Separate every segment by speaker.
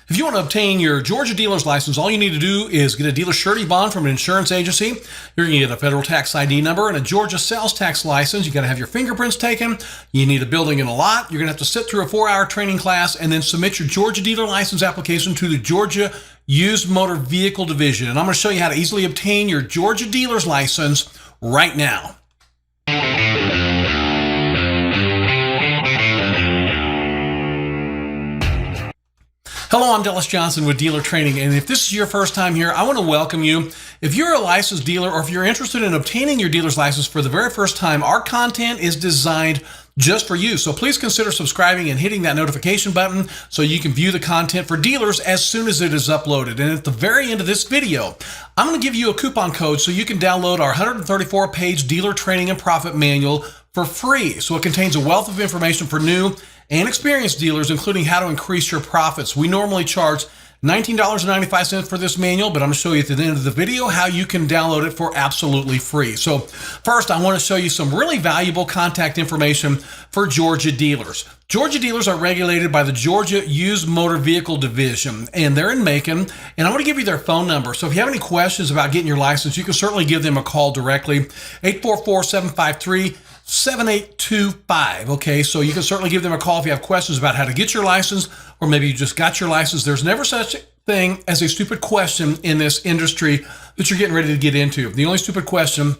Speaker 1: If you want to obtain your Georgia dealer's license, all you need to do is get a dealer surety bond from an insurance agency. You're going to get a federal tax ID number and a Georgia sales tax license. You got to have your fingerprints taken. You need a building and a lot. You're going to have to sit through a 4-hour training class and then submit your Georgia dealer license application to the Georgia Used Motor Vehicle Division. And I'm going to show you how to easily obtain your Georgia dealer's license right now. Hello, I'm Dallas Johnson with Dealer Training, and if this is your first time here, I want to welcome you. If you're a licensed dealer or if you're interested in obtaining your dealer's license for the very first time, our content is designed just for you. So please consider subscribing and hitting that notification button so you can view the content for dealers as soon as it is uploaded. And at the very end of this video, I'm going to give you a coupon code so you can download our 134-page Dealer Training and Profit Manual for free. So it contains a wealth of information for new and experienced dealers, including how to increase your profits. We normally charge $19.95 for this manual, but I'm going to show you at the end of the video how you can download it for absolutely free. So first, I want to show you some really valuable contact information for Georgia dealers. Georgia dealers are regulated by the Georgia Used Motor Vehicle Division, and they're in Macon, and I want to give you their phone number. So if you have any questions about getting your license, you can certainly give them a call directly, 844-753-7825. Okay, so you can certainly give them a call if you have questions about how to get your license, or maybe you just got your license. There's never such a thing as a stupid question in this industry that you're getting ready to get into. The only stupid question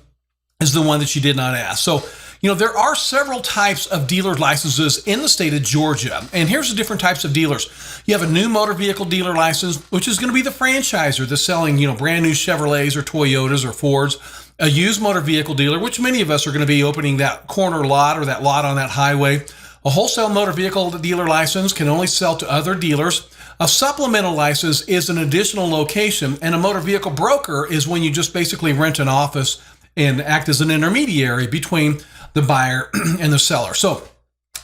Speaker 1: is the one that you did not ask. So, there are several types of dealer licenses in the state of Georgia. And here's the different types of dealers. You have a new motor vehicle dealer license, which is going to be the franchisor that's selling, brand new Chevrolets or Toyotas or Fords. A used motor vehicle dealer, which many of us are going to be opening that corner lot or that lot on that highway. A wholesale motor vehicle dealer license can only sell to other dealers. A supplemental license is an additional location, and a motor vehicle broker is when you just basically rent an office and act as an intermediary between the buyer and the seller. So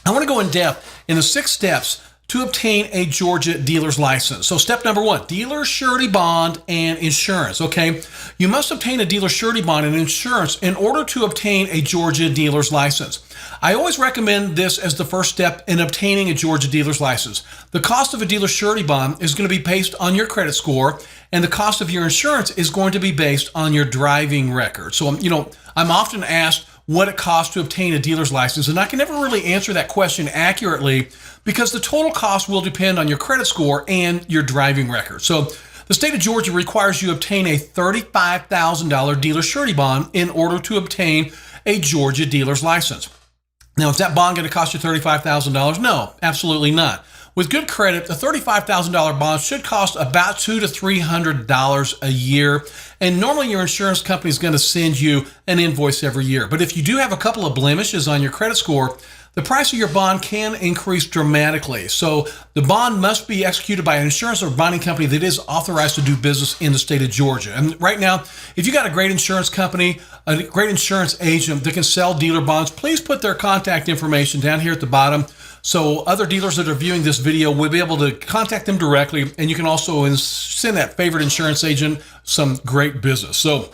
Speaker 1: I want to go in depth in the 6 steps to obtain a Georgia dealer's license. So step number 1, dealer surety bond and insurance. Okay, you must obtain a dealer surety bond and insurance in order to obtain a Georgia dealer's license. I always recommend this as the first step in obtaining a Georgia dealer's license. The cost of a dealer surety bond is going to be based on your credit score, and the cost of your insurance is going to be based on your driving record. So, I'm often asked what it costs to obtain a dealer's license, and I can never really answer that question accurately because the total cost will depend on your credit score and your driving record. So the state of Georgia requires you obtain a $35,000 dealer surety bond in order to obtain a Georgia dealer's license. Now, is that bond going to cost you $35,000? No, absolutely not. With good credit, the $35,000 bond should cost about $200 to $300 a year. And normally your insurance company is going to send you an invoice every year. But if you do have a couple of blemishes on your credit score, the price of your bond can increase dramatically. So the bond must be executed by an insurance or bonding company that is authorized to do business in the state of Georgia. And right now, if you got a great insurance company, a great insurance agent that can sell dealer bonds, please put their contact information down here at the bottom. So other dealers that are viewing this video will be able to contact them directly, and you can also send that favorite insurance agent some great business. So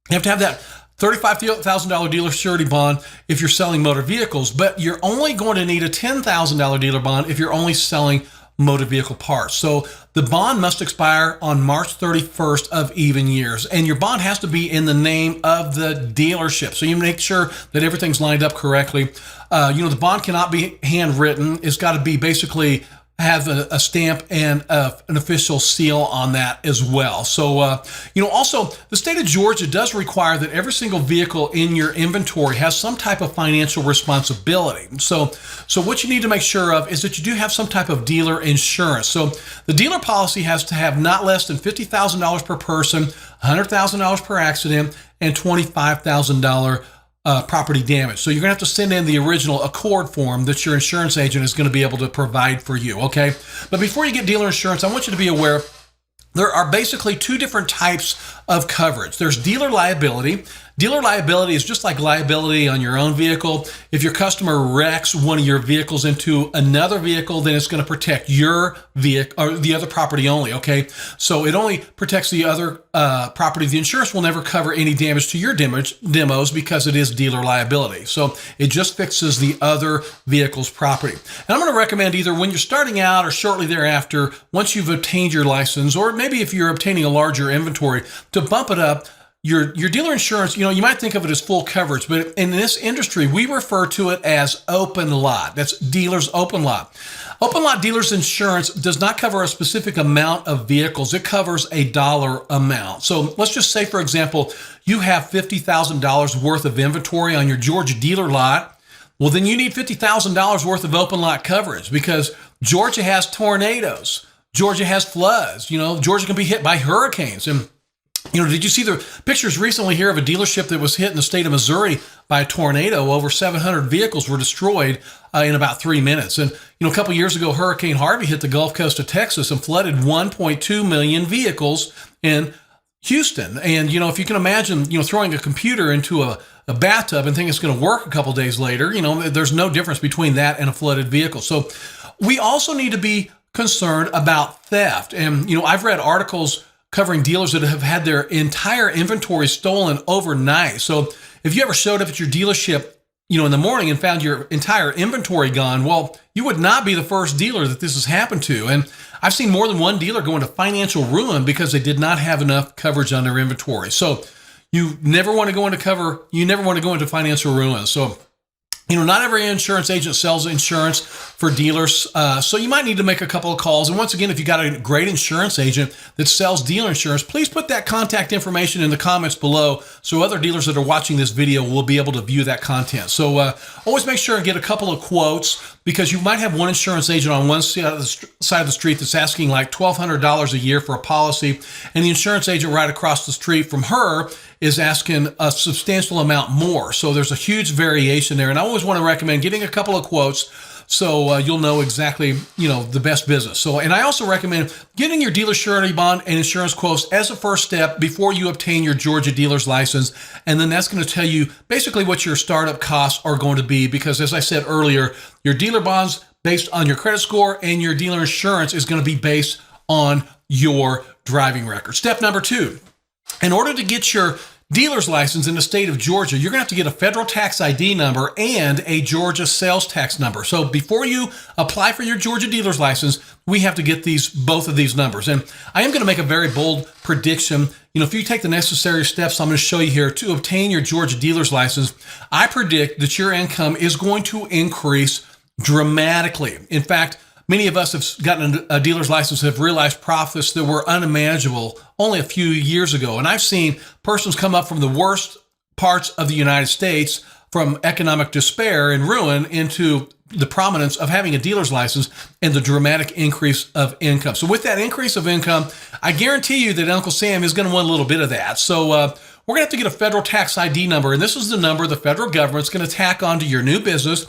Speaker 1: you have to have that $35,000 dealer surety bond if you're selling motor vehicles, but you're only going to need a $10,000 dealer bond if you're only selling motor vehicle parts. So the bond must expire on March 31st of even years, and your bond has to be in the name of the dealership. So you make sure that everything's lined up correctly. The bond cannot be handwritten. It's got to be basically have a stamp and an official seal on that as well. So, also the state of Georgia does require that every single vehicle in your inventory has some type of financial responsibility. So what you need to make sure of is that you do have some type of dealer insurance. So the dealer policy has to have not less than $50,000 per person, $100,000 per accident, and $25,000 property damage. So you're going to have to send in the original Accord form that your insurance agent is going to be able to provide for you, okay? But before you get dealer insurance, I want you to be aware there are basically 2 different types of coverage. There's dealer liability. Dealer liability is just like liability on your own vehicle. If your customer wrecks one of your vehicles into another vehicle, then it's going to protect your vehicle or the other property only, okay? So it only protects the other property. The insurance will never cover any damage to your demos because it is dealer liability. So it just fixes the other vehicle's property. And I'm going to recommend either when you're starting out or shortly thereafter, once you've obtained your license, or maybe if you're obtaining a larger inventory, to bump it up. Your dealer insurance, you might think of it as full coverage, but in this industry, we refer to it as open lot. That's dealer's open lot. Open lot dealer's insurance does not cover a specific amount of vehicles. It covers a dollar amount. So let's just say, for example, you have $50,000 worth of inventory on your Georgia dealer lot. Well, then you need $50,000 worth of open lot coverage because Georgia has tornadoes. Georgia has floods. Georgia can be hit by hurricanes. And did you see the pictures recently here of a dealership that was hit in the state of Missouri by a tornado? Over 700 vehicles were destroyed in about 3 minutes. And, a couple years ago, Hurricane Harvey hit the Gulf Coast of Texas and flooded 1.2 million vehicles in Houston. And, if you can imagine, throwing a computer into a bathtub and think it's going to work a couple days later, there's no difference between that and a flooded vehicle. So we also need to be concerned about theft. And, I've read articles covering dealers that have had their entire inventory stolen overnight. So if you ever showed up at your dealership, in the morning and found your entire inventory gone, well, you would not be the first dealer that this has happened to. And I've seen more than one dealer go into financial ruin because they did not have enough coverage on their inventory. So you never want to go into financial ruin. So not every insurance agent sells insurance for dealers, so you might need to make a couple of calls. And once again, if you got a great insurance agent that sells dealer insurance, please put that contact information in the comments below so other dealers that are watching this video will be able to view that content. So always make sure and get a couple of quotes because you might have one insurance agent on one side of the street that's asking like $1,200 a year for a policy, and the insurance agent right across the street from her is asking a substantial amount more. So there's a huge variation there. And I always want to recommend getting a couple of quotes so you'll know exactly, the best business. So, and I also recommend getting your dealer surety bond and insurance quotes as a first step before you obtain your Georgia dealer's license. And then that's going to tell you basically what your startup costs are going to be. Because as I said earlier, your dealer bonds based on your credit score and your dealer insurance is going to be based on your driving record. Step number 2. In order to get your dealer's license in the state of Georgia, you're going to have to get a federal tax ID number and a Georgia sales tax number. So before you apply for your Georgia dealer's license, we have to get both of these numbers. And I am going to make a very bold prediction. If you take the necessary steps I'm going to show you here to obtain your Georgia dealer's license, I predict that your income is going to increase dramatically. In fact, many of us have gotten a dealer's license and have realized profits that were unimaginable only a few years ago. And I've seen persons come up from the worst parts of the United States, from economic despair and ruin, into the prominence of having a dealer's license and the dramatic increase of income. So with that increase of income, I guarantee you that Uncle Sam is going to want a little bit of that. So we're going to have to get a federal tax ID number. And this is the number the federal government's going to tack onto your new business.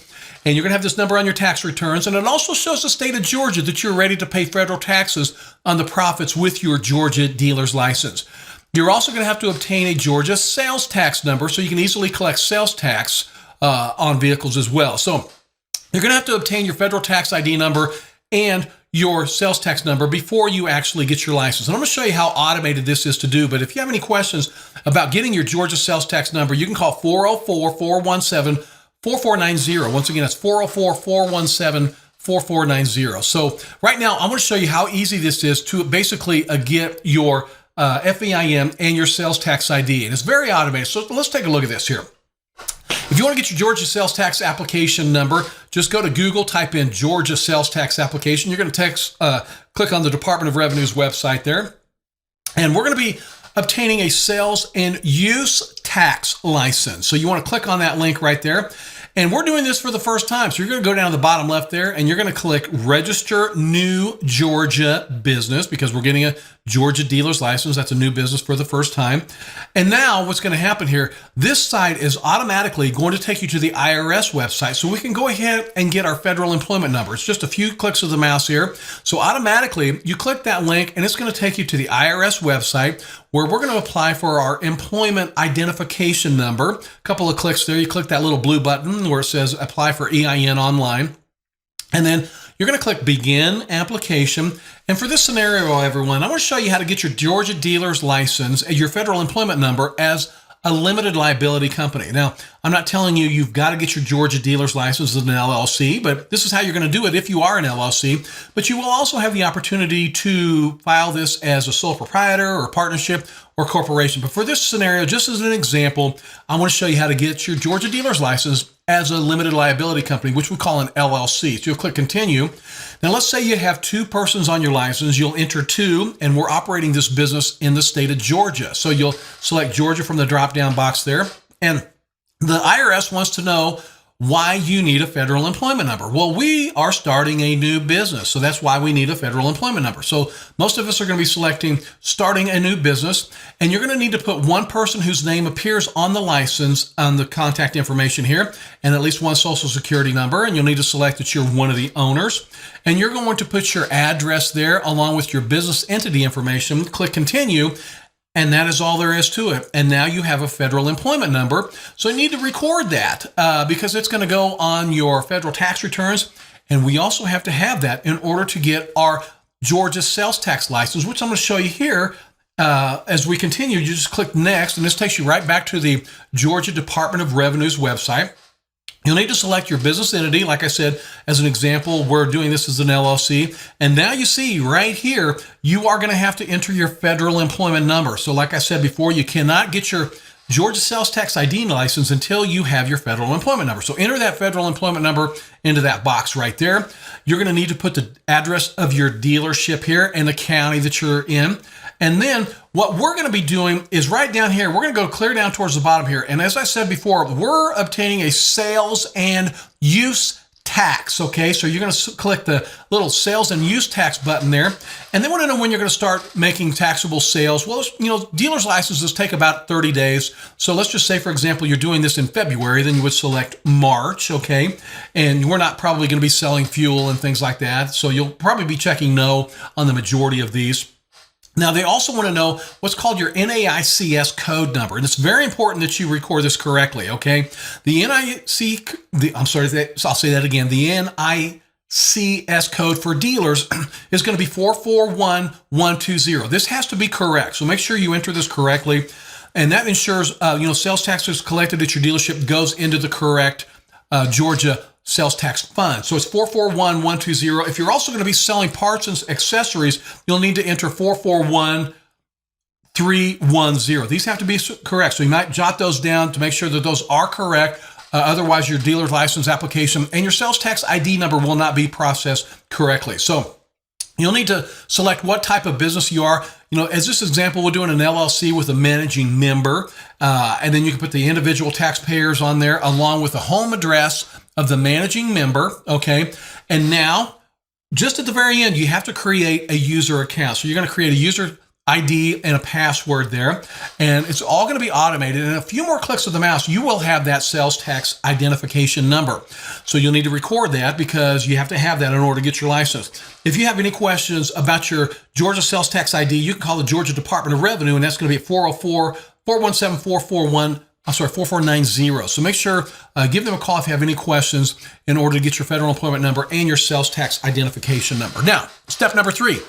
Speaker 1: And you're going to have this number on your tax returns. And it also shows the state of Georgia that you're ready to pay federal taxes on the profits with your Georgia dealer's license. You're also going to have to obtain a Georgia sales tax number so you can easily collect sales tax on vehicles as well. So you're going to have to obtain your federal tax ID number and your sales tax number before you actually get your license. And I'm going to show you how automated this is to do. But if you have any questions about getting your Georgia sales tax number, you can call 404-417-4490. Once again, that's 404-417-4490. So right now, I'm going to show you how easy this is to basically get your FEIN and your sales tax ID. And it's very automated. So let's take a look at this here. If you want to get your Georgia sales tax application number, just go to Google, type in Georgia sales tax application. You're going to click on the Department of Revenue's website there. And we're going to be obtaining a sales and use tax license. So you want to click on that link right there. And we're doing this for the first time. So you're going to go down to the bottom left there and you're going to click Register New Georgia Business because we're getting a Georgia dealer's license. That's a new business for the first time. And now what's going to happen here, this site is automatically going to take you to the IRS website so we can go ahead and get our federal employment number. It's just a few clicks of the mouse here. So automatically you click that link and it's going to take you to the IRS website where we're going to apply for our employment identification number. A couple of clicks there. You click that little blue button where it says apply for EIN online. And then you're going to click begin application. And for this scenario, everyone, I want to show you how to get your Georgia dealer's license and your federal employment number as a limited liability company. Now, I'm not telling you you've got to get your Georgia dealer's license as an LLC, but this is how you're going to do it if you are an LLC. But you will also have the opportunity to file this as a sole proprietor or partnership or corporation. But for this scenario, just as an example, I want to show you how to get your Georgia dealer's license as a limited liability company, which we call an LLC. So you'll click continue. Now, let's say you have two persons on your license. You'll enter two, and we're operating this business in the state of Georgia. So you'll select Georgia from the drop-down box there. And the IRS wants to know why you need a federal employment number. Well, we are starting a new business, so that's why we need a federal employment number. So most of us are going to be selecting starting a new business, and you're going to need to put one person whose name appears on the license on the contact information here, and at least one social security number, and you'll need to select that you're one of the owners. And you're going to put your address there along with your business entity information. Click continue. And that is all there is to it. And now you have a federal employment number. So you need to record that because it's going to go on your federal tax returns. And we also have to have that in order to get our Georgia sales tax license, which I'm going to show you here. As we continue, you just click next, and this takes you right back to the Georgia Department of Revenue's website. You'll need to select your business entity. Like I said, as an example, we're doing this as an LLC. And now you see right here, you are going to have to enter your federal employment number. So like I said before, you cannot get your Georgia sales tax ID license until you have your federal employment number. So enter that federal employment number into that box right there. You're going to need to put the address of your dealership here and the county that you're in. And then what we're going to be doing is right down here, we're going to go clear down towards the bottom here. And as I said before, we're obtaining a sales and use tax. Okay, so you're going to click the little sales and use tax button there. And they want to know when you're going to start making taxable sales. Well, dealer's licenses take about 30 days. So let's just say, for example, you're doing this in February, then you would select March. Okay, and we're not probably going to be selling fuel and things like that. So you'll probably be checking no on the majority of these. Now, they also want to know what's called your NAICS code number. And it's very important that you record this correctly, okay? I'll say that again. The NAICS code for dealers is going to be 441120. This has to be correct. So make sure you enter this correctly. And that ensures, sales taxes collected at your dealership goes into the correct Georgia sales tax fund. So it's 441120. If you're also going to be selling parts and accessories, you'll need to enter 441310. These have to be correct. So you might jot those down to make sure that those are correct. Otherwise, your dealer's license application and your sales tax ID number will not be processed correctly. So you'll need to select what type of business you are. As this example, we're doing an LLC with a managing member. And then you can put the individual taxpayers on there along with the home address of the managing member. Okay. And now, just at the very end, you have to create a user account. So you're going to create a user ID and a password there. And it's all going to be automated. And a few more clicks of the mouse, you will have that sales tax identification number. So you'll need to record that because you have to have that in order to get your license. If you have any questions about your Georgia sales tax ID, you can call the Georgia Department of Revenue, and that's going to be at 404-417-4490. So make sure, give them a call if you have any questions in order to get your federal employment number and your sales tax identification number. Now, step number 3.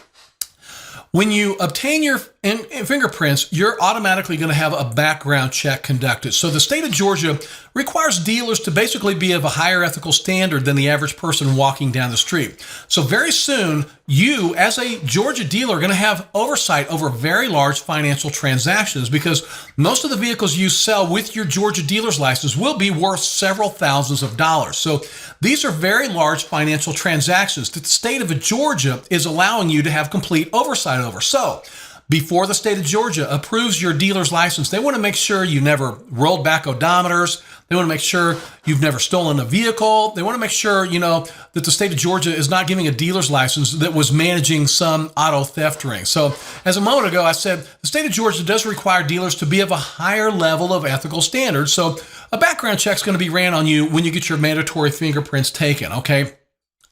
Speaker 1: When you obtain your fingerprints, you're automatically going to have a background check conducted. So the state of Georgia requires dealers to basically be of a higher ethical standard than the average person walking down the street. So very soon, you as a Georgia dealer are going to have oversight over very large financial transactions because most of the vehicles you sell with your Georgia dealer's license will be worth several thousands of dollars. So these are very large financial transactions that the state of Georgia is allowing you to have complete oversight over. So before the state of Georgia approves your dealer's license, they want to make sure you never rolled back odometers. They want to make sure you've never stolen a vehicle. They want to make sure, that the state of Georgia is not giving a dealer's license that was managing some auto theft ring. So as a moment ago, I said the state of Georgia does require dealers to be of a higher level of ethical standards. So a background check is going to be ran on you when you get your mandatory fingerprints taken, okay?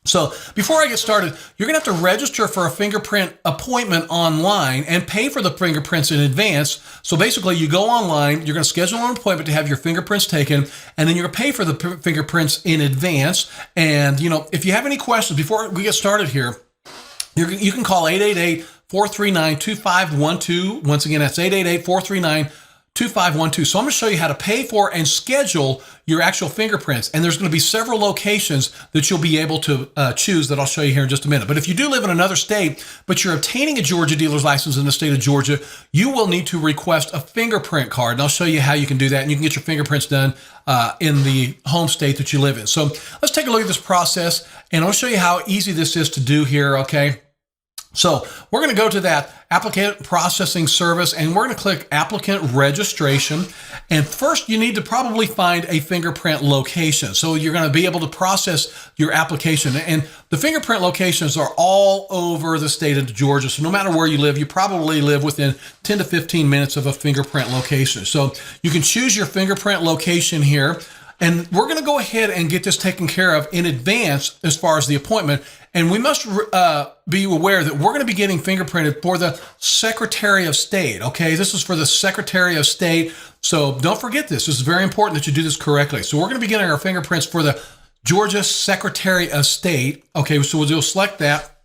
Speaker 1: So before I get started, you're going to have to register for a fingerprint appointment online and pay for the fingerprints in advance. So basically you go online, you're going to schedule an appointment to have your fingerprints taken, and then you're going to pay for the fingerprints in advance. And, if you have any questions before we get started here, you can call 888-439-2512. Once again, that's 888-439-2512. So I'm going to show you how to pay for and schedule your actual fingerprints. And there's going to be several locations that you'll be able to choose that I'll show you here in just a minute. But if you do live in another state, but you're obtaining a Georgia dealer's license in the state of Georgia, you will need to request a fingerprint card. And I'll show you how you can do that. And you can get your fingerprints done in the home state that you live in. So let's take a look at this process, and I'll show you how easy this is to do here, okay? So we're going to go to that applicant processing service, and we're going to click applicant registration. And first, you need to probably find a fingerprint location. So you're going to be able to process your application. And the fingerprint locations are all over the state of Georgia. So no matter where you live, you probably live within 10 to 15 minutes of a fingerprint location. So you can choose your fingerprint location here. And we're going to go ahead and get this taken care of in advance as far as the appointment. And we must be aware that we're going to be getting fingerprinted for the Secretary of State. Okay, this is for the Secretary of State. So don't forget this. This is very important that you do this correctly. So we're going to be getting our fingerprints for the Georgia Secretary of State. Okay, so we'll select that.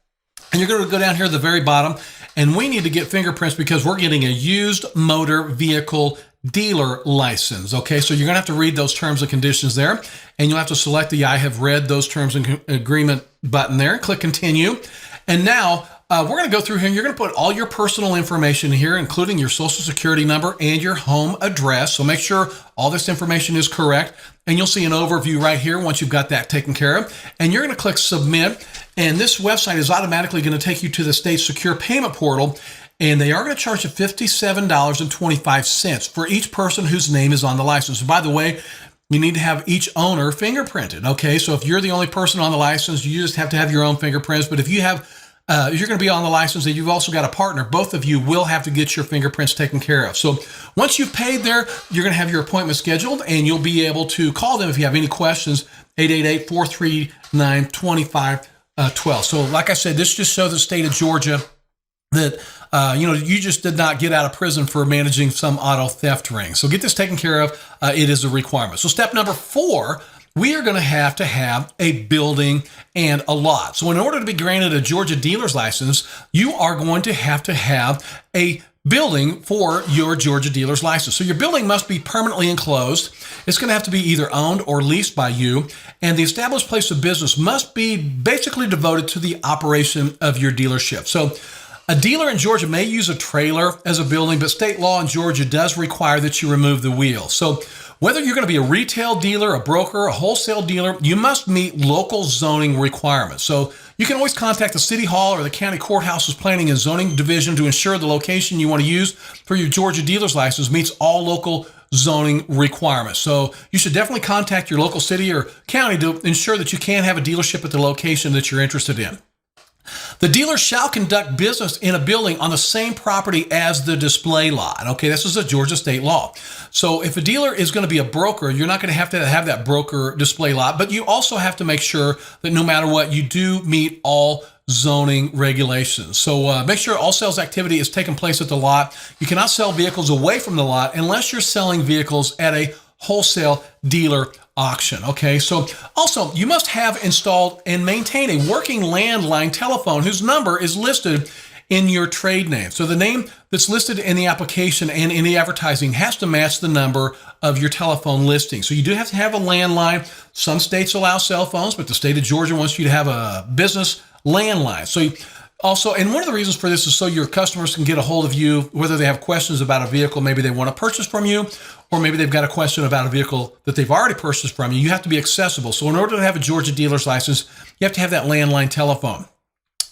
Speaker 1: And you're going to go down here at the very bottom. And we need to get fingerprints because we're getting a used motor vehicle dealer license. Okay, so you're going to have to read those terms and conditions there, and you'll have to select the I have read those terms and agreement button there, click continue. And now we're going to go through here, and you're going to put all your personal information here, including your social security number and your home address. So make sure all this information is correct, and you'll see an overview right here once you've got that taken care of. And you're going to click submit, and this website is automatically going to take you to the state secure payment portal. And they are going to charge you $57.25 for each person whose name is on the license. By the way, you need to have each owner fingerprinted. Okay, so if you're the only person on the license, you just have to have your own fingerprints. But if you have, if you're going to be on the license and you've also got a partner, both of you will have to get your fingerprints taken care of. So once you've paid there, you're going to have your appointment scheduled, and you'll be able to call them if you have any questions. 888-439-2512. So like I said, this just shows the state of Georgia that you just did not get out of prison for managing some auto theft ring. So get this taken care of. It is a requirement. So step number 4, we are going to have a building and a lot. So in order to be granted a Georgia dealer's license, you are going to have a building for your Georgia dealer's license. So your building must be permanently enclosed. It's going to have to be either owned or leased by you. And the established place of business must be basically devoted to the operation of your dealership. So a dealer in Georgia may use a trailer as a building, but state law in Georgia does require that you remove the wheel. So whether you're going to be a retail dealer, a broker, a wholesale dealer, you must meet local zoning requirements. So you can always contact the city hall or the county courthouse's planning and zoning division to ensure the location you want to use for your Georgia dealer's license meets all local zoning requirements. So you should definitely contact your local city or county to ensure that you can have a dealership at the location that you're interested in. The dealer shall conduct business in a building on the same property as the display lot. Okay, this is a Georgia state law. So if a dealer is going to be a broker, you're not going to have that broker display lot, but you also have to make sure that no matter what, you do meet all zoning regulations. So make sure all sales activity is taking place at the lot. You cannot sell vehicles away from the lot unless you're selling vehicles at a wholesale dealer auction. Okay, so also you must have installed and maintain a working landline telephone whose number is listed in your trade name. So the name that's listed in the application and in the advertising has to match the number of your telephone listing. So you do have to have a landline. Some states allow cell phones, but the state of Georgia wants you to have a business landline. So also, and one of the reasons for this is so your customers can get a hold of you, whether they have questions about a vehicle, maybe they want to purchase from you, or maybe they've got a question about a vehicle that they've already purchased from you. You have to be accessible. So in order to have a Georgia dealer's license, you have to have that landline telephone.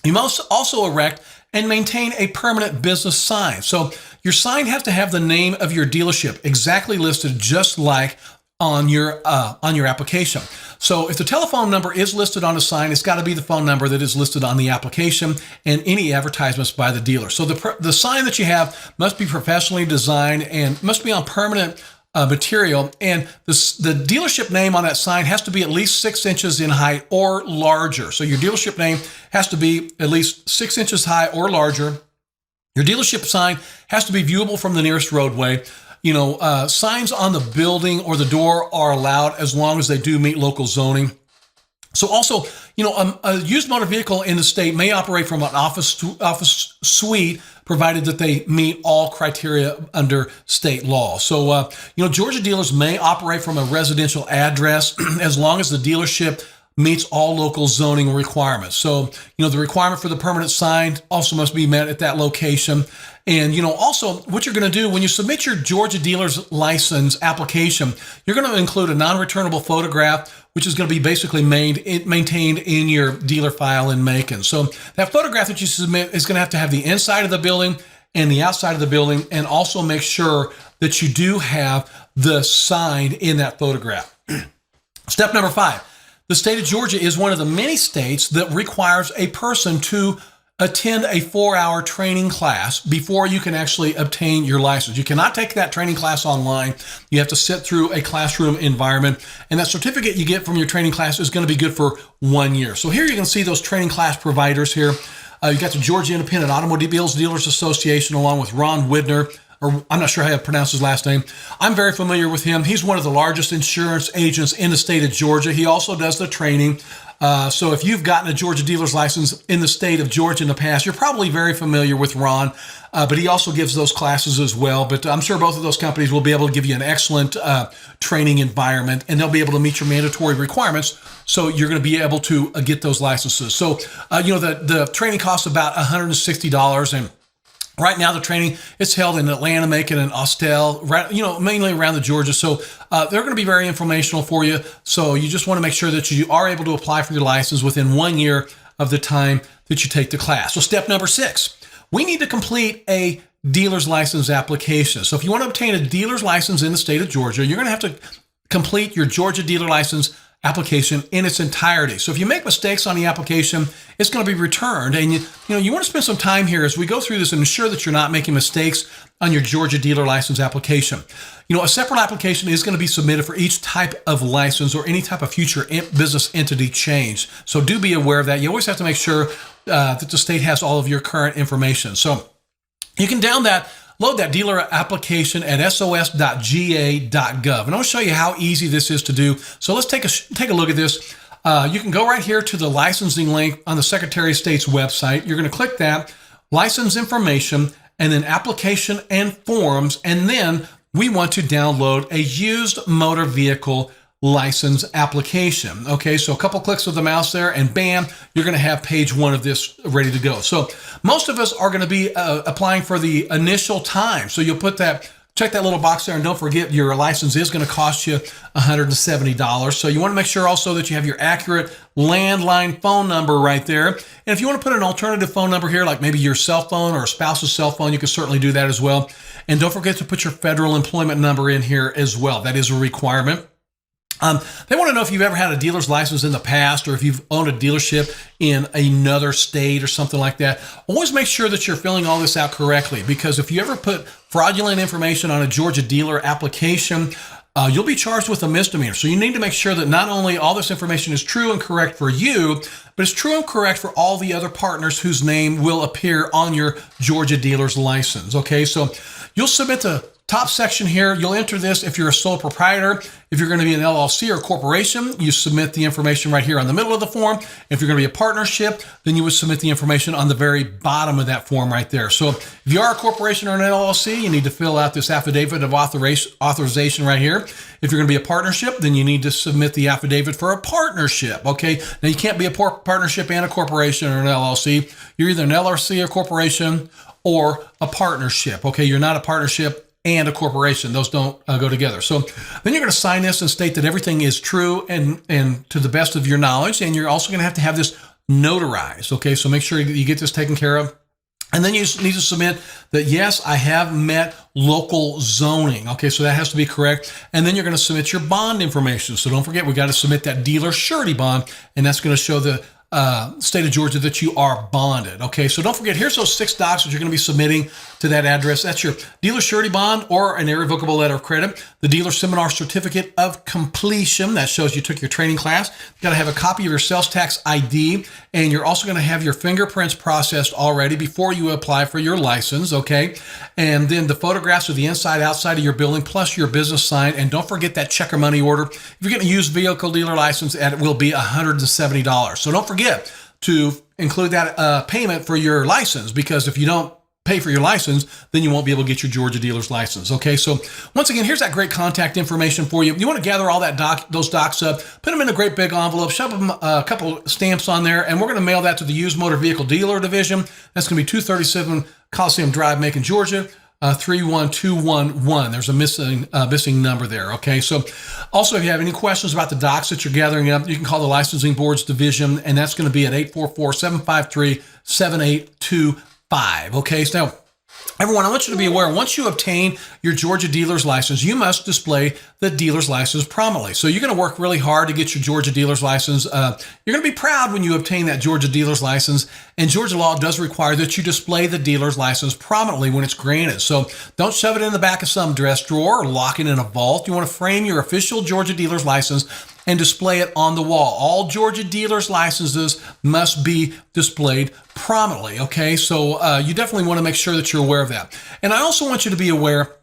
Speaker 1: You must also erect and maintain a permanent business sign. So your sign has to have the name of your dealership exactly listed, just like on your application. So if the telephone number is listed on a sign, it's got to be the phone number that is listed on the application and any advertisements by the dealer. So the sign that you have must be professionally designed and must be on permanent material. And the dealership name on that sign has to be at least 6 inches in height or larger. So your dealership name has to be at least 6 inches high or larger. Your dealership sign has to be viewable from the nearest roadway. Signs on the building or the door are allowed as long as they do meet local zoning. So also, a used motor vehicle in the state may operate from an office suite, provided that they meet all criteria under state law. So, Georgia dealers may operate from a residential address as long as the dealership meets all local zoning requirements. So, the requirement for the permanent sign also must be met at that location. And, also what you're going to do when you submit your Georgia dealer's license application, you're going to include a non-returnable photograph, which is going to be basically maintained in your dealer file in Macon. So that photograph that you submit is going to have the inside of the building and the outside of the building, and also make sure that you do have the sign in that photograph. Step number 5. The state of Georgia is one of the many states that requires a person to attend a 4-hour training class before you can actually obtain your license. You cannot take that training class online. You have to sit through a classroom environment, and that certificate you get from your training class is going to be good for 1 year. So here you can see those training class providers here. You got the Georgia Independent Automobiles Dealers Association, along with Ron Widner, or I'm not sure how to pronounce his last name. I'm very familiar with him. He's one of the largest insurance agents in the state of Georgia. He also does the training. So if you've gotten a Georgia dealer's license in the state of Georgia in the past, you're probably very familiar with Ron, but he also gives those classes as well. But I'm sure both of those companies will be able to give you an excellent training environment, and they'll be able to meet your mandatory requirements. So you're going to be able to get those licenses. So, the training costs about $160, and right now, the training is held in Atlanta, Macon, and Austell, mainly around the Georgia. So they're going to be very informational for you. So you just want to make sure that you are able to apply for your license within 1 year of the time that you take the class. So step number 6, we need to complete a dealer's license application. So if you want to obtain a dealer's license in the state of Georgia, you're going to have to complete your Georgia dealer license application in its entirety. So if you make mistakes on the application, it's going to be returned. And you want to spend some time here as we go through this and ensure that you're not making mistakes on your Georgia dealer license application. A separate application is going to be submitted for each type of license or any type of future business entity change. So do be aware of that. You always have to make sure that the state has all of your current information. So you can load that dealer application at sos.ga.gov. And I'll show you how easy this is to do. So let's take a look at this. You can go right here to the licensing link on the Secretary of State's website. You're going to click that, license information, and then application and forms. And then we want to download a used motor vehicle license application. Okay, so a couple clicks of the mouse there, and bam, you're going to have page 1 of this ready to go. So most of us are going to be applying for the initial time. So you'll check that little box there, and don't forget your license is going to cost you $170. So you want to make sure also that you have your accurate landline phone number right there. And if you want to put an alternative phone number here, like maybe your cell phone or a spouse's cell phone, you can certainly do that as well. And don't forget to put your federal employment number in here as well. That is a requirement. They want to know if you've ever had a dealer's license in the past, or if you've owned a dealership in another state or something like that. Always make sure that you're filling all this out correctly, because if you ever put fraudulent information on a Georgia dealer application, you'll be charged with a misdemeanor. So you need to make sure that not only all this information is true and correct for you, but it's true and correct for all the other partners whose name will appear on your Georgia dealer's license. Okay, so you'll submit the top section here. You'll enter this if you're a sole proprietor. If you're going to be an LLC or corporation, you submit the information right here on the middle of the form. If you're going to be a partnership, then you would submit the information on the very bottom of that form right there. So if you are a corporation or an LLC, you need to fill out this affidavit of authorization right here. If you're going to be a partnership, then you need to submit the affidavit for a partnership. Okay, now you can't be a partnership and a corporation or an LLC. You're either an LLC or corporation or a partnership. Okay, you're not a partnership and a corporation. Those don't go together. So then you're going to sign this and state that everything is true and to the best of your knowledge. And you're also going to have this notarized. Okay, so make sure you get this taken care of. And then you need to submit that, yes, I have met local zoning. Okay, so that has to be correct. And then you're going to submit your bond information. So don't forget, we got to submit that dealer surety bond, and that's going to show the state of Georgia that you are bonded. Okay, so don't forget, here's those 6 docs that you're going to be submitting to that address. That's your dealer surety bond or an irrevocable letter of credit, the dealer seminar certificate of completion that shows you took your training class. You got to have a copy of your sales tax ID, and you're also going to have your fingerprints processed already before you apply for your license, okay? And then the photographs of the inside, outside of your building, plus your business sign. And don't forget that checker money order. If you're getting a used vehicle dealer license, it will be $170. So don't forget to include that payment for your license, because if you don't pay for your license, then you won't be able to get your Georgia dealer's license. Okay, so once again, here's that great contact information for you. You want to gather all those docs up, put them in a great big envelope, shove them a couple stamps on there, and we're going to mail that to the Used Motor Vehicle Dealer Division. That's going to be 237 Coliseum Drive, Macon, Georgia. 31211. There's a missing number there. Okay. So also, if you have any questions about the docs that you're gathering up, you can call the Licensing Board's division, and that's going to be at 844-753-7825. Okay. So now, everyone, I want you to be aware, once you obtain your Georgia dealer's license, you must display the dealer's license prominently. So you're going to work really hard to get your Georgia dealer's license. You're going to be proud when you obtain that Georgia dealer's license. And Georgia law does require that you display the dealer's license prominently when it's granted. So don't shove it in the back of some dress drawer or lock it in a vault. You want to frame your official Georgia dealer's license and display it on the wall. All Georgia dealers' licenses must be displayed prominently, okay? So you definitely want to make sure that you're aware of that. And I also want you to be aware,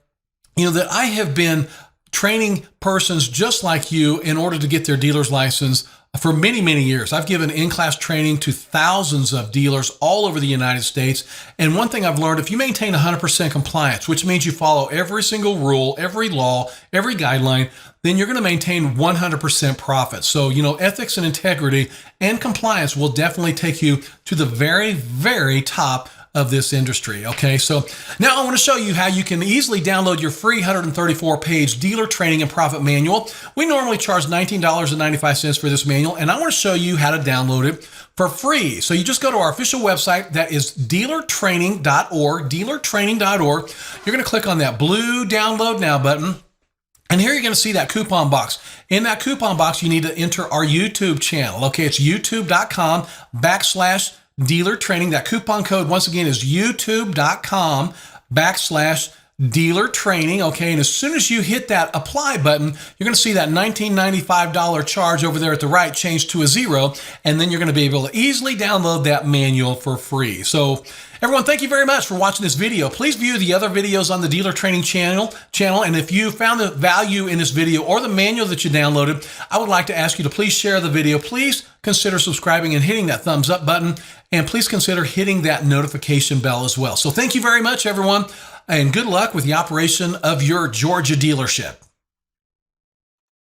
Speaker 1: that I have been training persons just like you in order to get their dealer's license for many, many years. I've given in-class training to thousands of dealers all over the United States. And one thing I've learned, if you maintain 100% compliance, which means you follow every single rule, every law, every guideline, then you're going to maintain 100% profit. So, ethics and integrity and compliance will definitely take you to the very, very top of this industry. Okay, so now I want to show you how you can easily download your free 134-page dealer training and profit manual. We normally charge $19.95 for this manual, and I want to show you how to download it for free. So you just go to our official website, that is dealertraining.org, dealertraining.org. You're going to click on that blue download now button. And here you're going to see that coupon box. In that coupon box, you need to enter our YouTube channel. Okay, it's youtube.com/dealer training. That coupon code, once again, is youtube.com/dealer training. Okay, and as soon as you hit that apply button, you're going to see that $19.95 charge over there at the right change to a zero, and then you're going to be able to easily download that manual for free. So everyone, thank you very much for watching this video. Please view the other videos on the Dealer Training channel. And if you found the value in this video or the manual that you downloaded, I would like to ask you to please share the video. Please consider subscribing and hitting that thumbs up button. And please consider hitting that notification bell as well. So thank you very much, everyone. And good luck with the operation of your Georgia dealership.